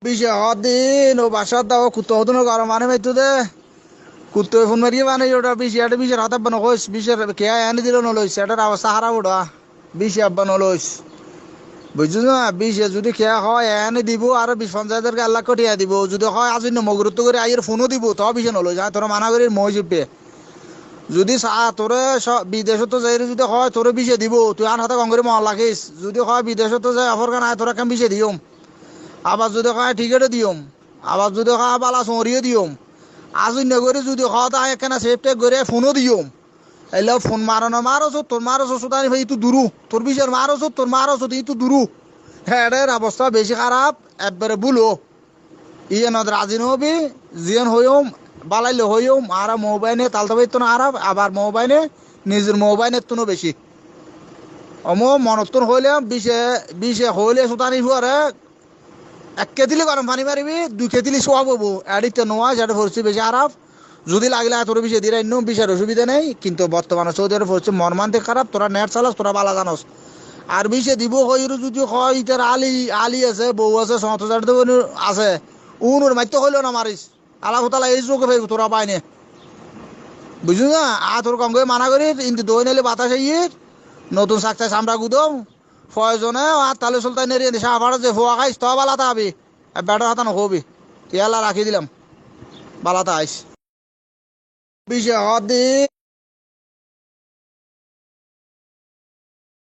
বিশে দিন ও বাসার দাও কুত্তো হতো গরম মানে মাইতো দে কুত্তো ফোন মারিয়ে মানে ওটা বিশে এটা বিশের হাত আব্বা নকইস বিশের কে এনে দিল নলইস এটার অবস্থা হারা ওটা বিশে আব্বা নলইস বুঝছো না বিশে যদি খেয়া হয় এনে দিব আর 20-50 আল্লাহ কটিয়া দিব যদি হয় আজি নমগুরুত্ব করে আইয়ের ফোনও দিব তো বিশে নলইস তোরা মানা করি মই জিপে যদি চা তোরে বিদেশত যাই যদি হয় তোরে বিশে দিব তুই আন হাতে কম করে মহল রাখিস যদি হয় বিদেশত যাই অফর কান তোরা কেন বিশে দিম আবার যদি হয় টিকেটও দিম আবার যদি হয় বালা চড়িয়ে দিম আজি নগরে যদি হয় তা একখানা সেফটে করে ফোনও দিম এলে ফোন মারানো মারছ তোর মারছ সুতানি ভাই তুই দূরু তোর বিষয়ের মারছ তোর মারছ তুই তুই দূরু হ্যাঁ অবস্থা বেশি খারাপ একবারে বুলো ইয়ে নদ রাজি নহবি জিয়ন হইম বালাইলে হইম আর মোবাইলে তালতে পারতো না আর আবার মোবাইলে নিজের মোবাইলের তো বেশি অমো মনত্তর হইলে বিশে বিশে হইলে সুতানি হুয়ারে 1 কেজিলি গরম পানি মারিবি 2 কেজিলি সোয়া ববু এডিতে নোয়া যেটা পড়ছি বেশি আরাপ যদি লাগলে তোর বিষয়ে দিলে ইন্নু বিষয়ের অসুবিধা নেই কিন্তু বর্তমানে সৌদি আরব হচ্ছে মর্মান্তিক খারাপ তোরা নেট চালাস তোরা বালা জানোস আর বিষে দিব হইরু যদি হয় ইতার আলি আলি আছে বউ আছে 70,000 আছে উনুর মাইতে হইলেও না মারিস আলা কোতালা এই চোখে ফেরবো তোরা পাইনে বুঝলি না তোর কম করে মানা করি কিন্তু দই নিলে বাতাস ইয়ে নতুন সাকতাই সামরা গুদম প্রয়োজনে আর তালে সুলতান নেড়িয়ে দিস আবার যে ফোয়া খাইস তো বালাতা হবি ব্যাটার হাতা নখবি তিয়ালা রাখি দিলাম বালাতা আইস বিষে দিন